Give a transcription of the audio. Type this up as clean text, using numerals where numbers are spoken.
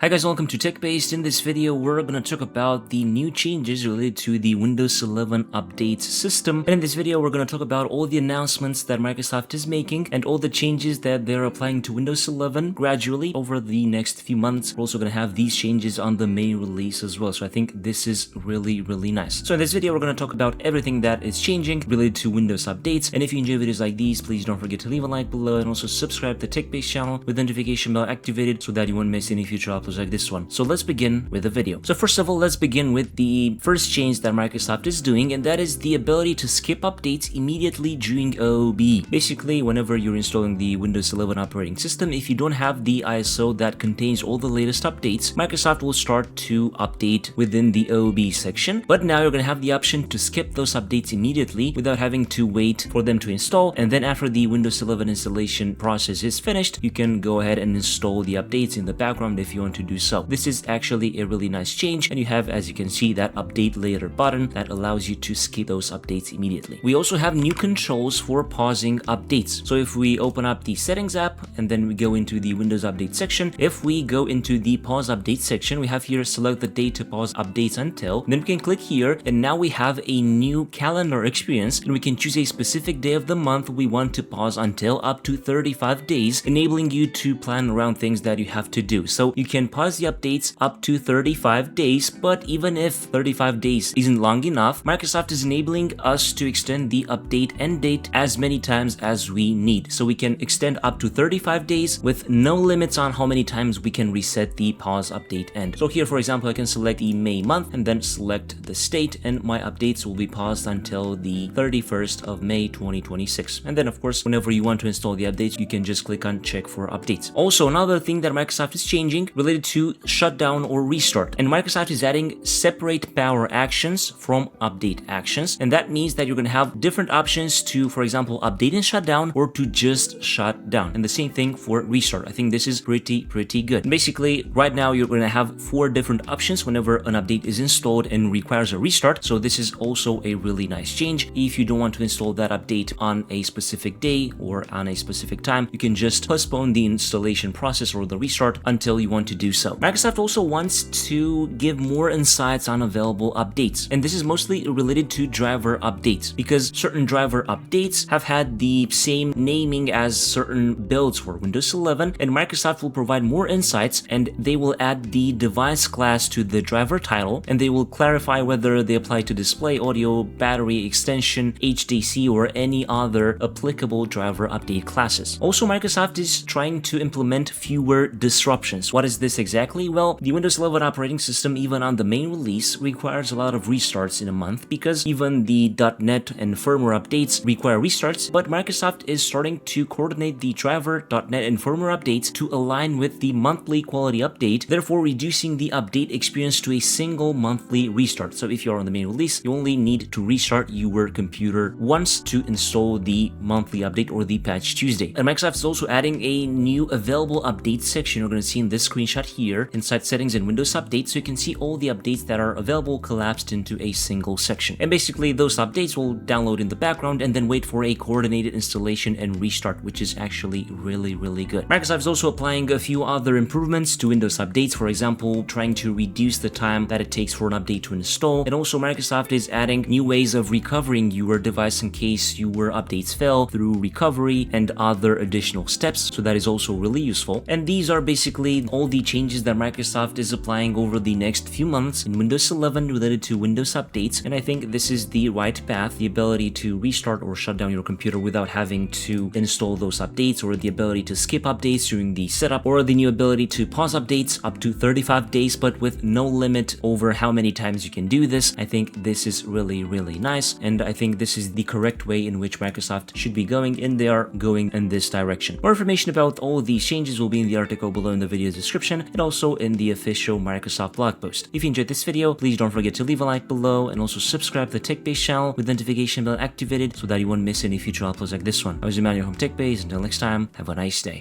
Hi guys, welcome to TechBased. In this video, we're going to talk about the new changes related to the Windows 11 update system. And in this video, we're going to talk about all the announcements that Microsoft is making and all the changes that they're applying to Windows 11 gradually over the next few months. We're also going to have these changes on the main release as well. So I think this is really nice. So in this video, we're going to talk about everything that is changing related to Windows updates. And if you enjoy videos like these, please don't forget to leave a like below and also subscribe to the TechBased channel with the notification bell activated so that you won't miss any future uploads like this one. So let's begin with the video. So first of all, let's begin with the first change that Microsoft is doing, and that is the ability to skip updates immediately during OOBE. Basically, whenever you're installing the Windows 11 operating system, if you don't have the ISO that contains all the latest updates, Microsoft will start to update within the OOBE section. But now you're going to have the option to skip those updates immediately without having to wait for them to install, and then after the Windows 11 installation process is finished, you can go ahead and install the updates in the background if you want to do so. This is actually a really nice change, and you have, as you can see, that update later button that allows you to skip those updates immediately. We also have new controls for pausing updates. So if we open up the settings app and then we go into the Windows update section, if we go into the pause update section, we have here select the date to pause updates until, then we can click here, and now we have a new calendar experience, and we can choose a specific day of the month we want to pause until, up to 35 days, enabling you to plan around things that you have to do. So you can pause the updates up to 35 days, but even if 35 days isn't long enough, Microsoft is enabling us to extend the update end date as many times as we need. So we can extend up to 35 days with no limits on how many times we can reset the pause update end. So here, for example, I can select the May month and then select the state, and my updates will be paused until the 31st of May 2026. And then, of course, whenever you want to install the updates, you can just click on check for updates. Also, another thing that Microsoft is changing related to shutdown or restart, and Microsoft is adding separate power actions from update actions, and that means that you're going to have different options to, for example, update and shut down, or to just shut down, and the same thing for restart. I think this is pretty good. And basically, right now you're going to have 4 different options whenever an update is installed and requires a restart. So this is also a really nice change. If you don't want to install that update on a specific day or on a specific time, you can just postpone the installation process or the restart until you want to do so. Microsoft also wants to give more insights on available updates, and this is mostly related to driver updates, because certain driver updates have had the same naming as certain builds for Windows 11, and Microsoft will provide more insights, and they will add the device class to the driver title, and they will clarify whether they apply to display, audio, battery, extension, HDC, or any other applicable driver update classes. Also, Microsoft is trying to implement fewer disruptions. What is this exactly? Well, the Windows 11 operating system, even on the main release, requires a lot of restarts in a month, because even the .NET and firmware updates require restarts, but Microsoft is starting to coordinate the driver, .NET, and firmware updates to align with the monthly quality update, therefore reducing the update experience to a single monthly restart. So if you're on the main release, you only need to restart your computer once to install the monthly update or the Patch Tuesday. And Microsoft is also adding a new available updates section. You're going to see in this screenshot here inside settings and Windows updates, so you can see all the updates that are available collapsed into a single section. And basically, those updates will download in the background and then wait for a coordinated installation and restart, which is actually really good. Microsoft is also applying a few other improvements to Windows updates, for example, trying to reduce the time that it takes for an update to install. And also, Microsoft is adding new ways of recovering your device in case your updates fail through recovery and other additional steps, so that is also really useful. And these are basically all the changes that Microsoft is applying over the next few months in Windows 11 related to Windows updates, and I think this is the right path. The ability to restart or shut down your computer without having to install those updates, or the ability to skip updates during the setup, or the new ability to pause updates up to 35 days but with no limit over how many times you can do this. I think this is really nice, and I think this is the correct way in which Microsoft should be going, and they are going in this direction. More information about all of these changes will be in the article below in the video description, and also in the official Microsoft blog post. If you enjoyed this video, please don't forget to leave a like below, and also subscribe to the TechBased channel with the notification bell activated so that you won't miss any future uploads like this one. I was Emmanuel from TechBased. Until next time, have a nice day.